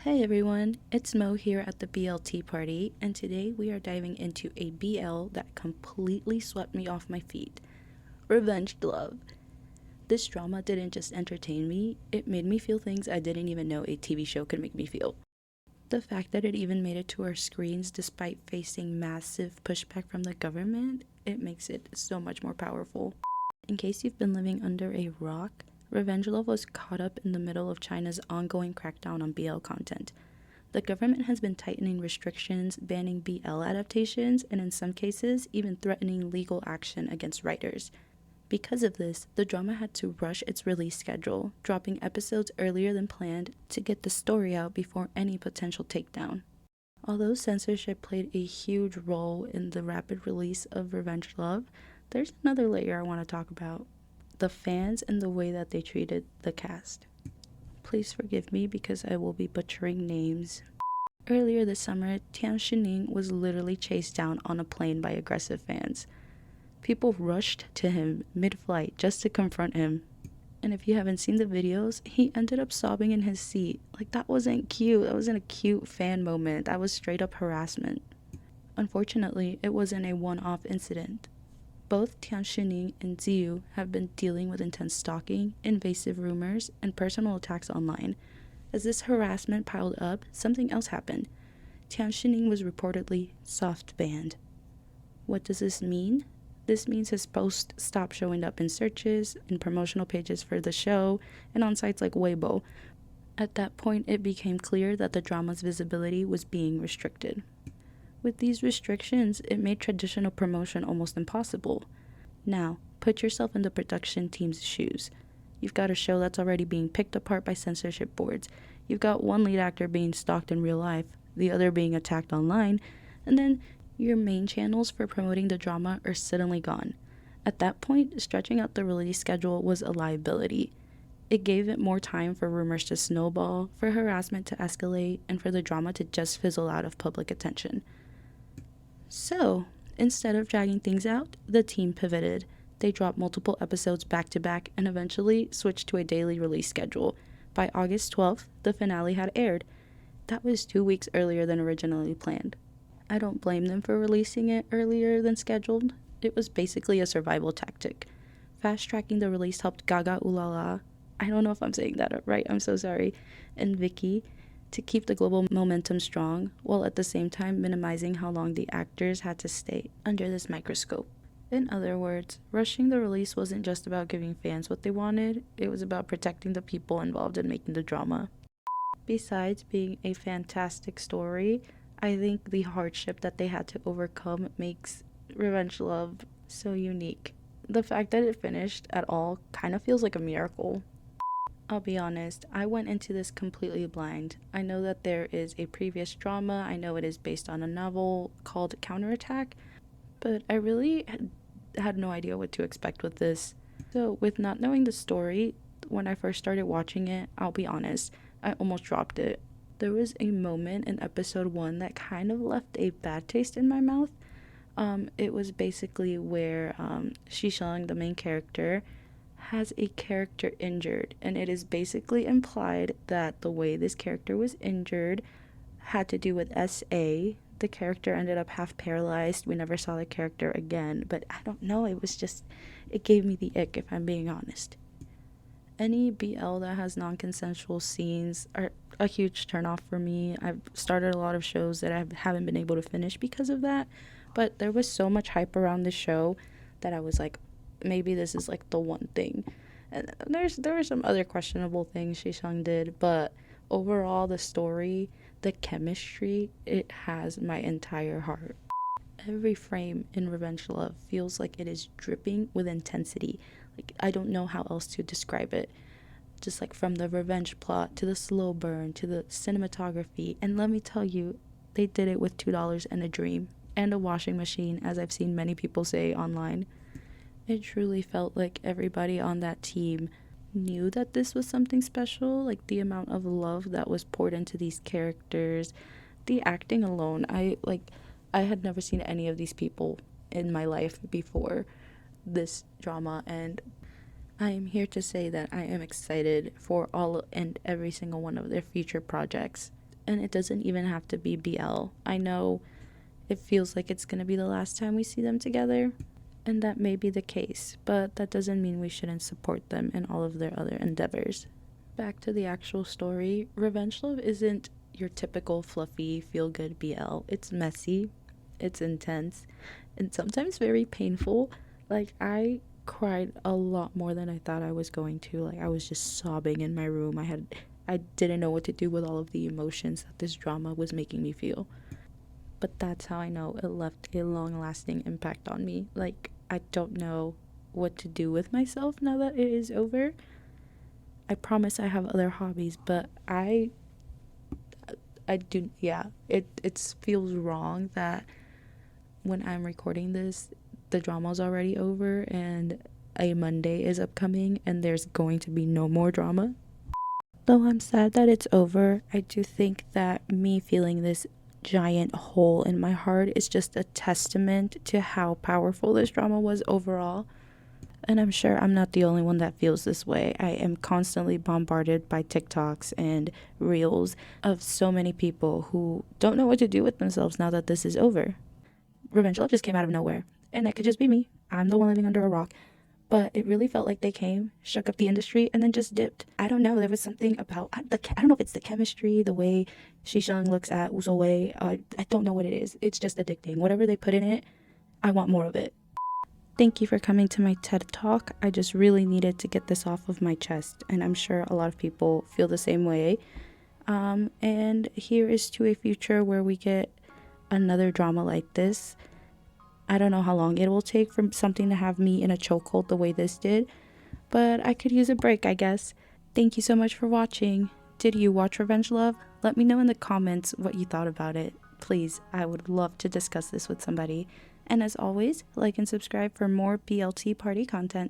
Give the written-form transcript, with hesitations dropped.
Hey everyone, it's Mo here at the BLT party, and today we are diving into a BL that completely swept me off my feet. Revenge Love. This drama didn't just entertain me, it made me feel things I didn't even know a TV show could make me feel. The fact that it even made it to our screens despite facing massive pushback from the government, it makes it so much more powerful. In case you've been living under a rock, Revenge Love was caught up in the middle of China's ongoing crackdown on BL content. The government has been tightening restrictions, banning BL adaptations, and in some cases, even threatening legal action against writers. Because of this, the drama had to rush its release schedule, dropping episodes earlier than planned to get the story out before any potential takedown. Although censorship played a huge role in the rapid release of Revenge Love, there's another layer I want to talk about: the fans and the way that they treated the cast. Please forgive me because I will be butchering names. Earlier this summer, Tian Shining was literally chased down on a plane by aggressive fans. People rushed to him mid-flight just to confront him. And if you haven't seen the videos, he ended up sobbing in his seat. Like, that wasn't cute. That wasn't a cute fan moment. That was straight up harassment. Unfortunately, it wasn't a one-off incident. Both Tian Shining and Ziyu have been dealing with intense stalking, invasive rumors, and personal attacks online. As this harassment piled up, something else happened. Tian Shining was reportedly soft banned. What does this mean? This means his posts stopped showing up in searches, in promotional pages for the show, and on sites like Weibo. At that point, it became clear that the drama's visibility was being restricted. With these restrictions, it made traditional promotion almost impossible. Now, put yourself in the production team's shoes. You've got a show that's already being picked apart by censorship boards. You've got one lead actor being stalked in real life, the other being attacked online, and then your main channels for promoting the drama are suddenly gone. At that point, stretching out the release schedule was a liability. It gave it more time for rumors to snowball, for harassment to escalate, and for the drama to just fizzle out of public attention. So, instead of dragging things out, the team pivoted. They dropped multiple episodes back to back and eventually switched to a daily release schedule. By August 12th, the finale had aired. That was 2 weeks earlier than originally planned. I don't blame them for releasing it earlier than scheduled. It was basically a survival tactic. Fast-tracking the release helped Gaga Ulala, I don't know if I'm saying that right, I'm so sorry, and Vicky to keep the global momentum strong, while at the same time minimizing how long the actors had to stay under this microscope. In other words, rushing the release wasn't just about giving fans what they wanted, it was about protecting the people involved in making the drama. Besides being a fantastic story, I think the hardship that they had to overcome makes Revenge Love so unique. The fact that it finished at all kind of feels like a miracle. I'll be honest, I went into this completely blind. I know that there is a previous drama, I know it is based on a novel called Counterattack, but I really had no idea what to expect with this. So, with not knowing the story, when I first started watching it, I'll be honest, I almost dropped it. There was a moment in episode 1 that kind of left a bad taste in my mouth. It was basically where Shishang, the main character, has a character injured, and it is basically implied that the way this character was injured had to do with SA. The character ended up half paralyzed. We never saw the character again, but I don't know, it gave me the ick, if I'm being honest. Any BL that has non-consensual scenes are a huge turnoff for me. I've started a lot of shows that I haven't been able to finish because of that, but there was so much hype around the show that I was like, maybe this is like the one thing. And there were some other questionable things Shishang did, but overall the story, the chemistry, it has my entire heart. Every frame in Revenge Love feels like it is dripping with intensity. Like, I don't know how else to describe it. Just like from the revenge plot to the slow burn to the cinematography, and let me tell you, they did it with $2 and a dream and a washing machine, as I've seen many people say online. It truly felt like everybody on that team knew that this was something special, like the amount of love that was poured into these characters, the acting alone. I had never seen any of these people in my life before this drama, and I am here to say that I am excited for all and every single one of their future projects. And it doesn't even have to be BL. I know it feels like it's gonna be the last time we see them together, and that may be the case, but that doesn't mean we shouldn't support them in all of their other endeavors. Back to the actual story, Revenge Love isn't your typical fluffy, feel-good BL. It's messy, it's intense, and sometimes very painful. Like, I cried a lot more than I thought I was going to. Like, I was just sobbing in my room. I didn't know what to do with all of the emotions that this drama was making me feel. But that's how I know it left a long-lasting impact on me. Like, I don't know what to do with myself now that it is over. I promise I have other hobbies, but I do, yeah. It feels wrong that when I'm recording this, the drama's already over and a Monday is upcoming and there's going to be no more drama. Though I'm sad that it's over, I do think that me feeling this giant hole in my heart is just a testament to how powerful this drama was overall. And I'm sure I'm not the only one that feels this way. I am constantly bombarded by TikToks and reels of so many people who don't know what to do with themselves now that this is over. Revenge Love just came out of nowhere, and that could just be me. I'm the one living under a rock. But it really felt like they came, shook up the industry, and then just dipped. I don't know. There was something about, I don't know if it's the chemistry, the way Shishang looks at Uzoe. I don't know what it is. It's just addicting. Whatever they put in it, I want more of it. Thank you for coming to my TED Talk. I just really needed to get this off of my chest, and I'm sure a lot of people feel the same way. And here is to a future where we get another drama like this. I don't know how long it will take for something to have me in a chokehold the way this did, but I could use a break, I guess. Thank you so much for watching. Did you watch Revenge Love? Let me know in the comments what you thought about it. Please, I would love to discuss this with somebody. And as always, like and subscribe for more BLT party content.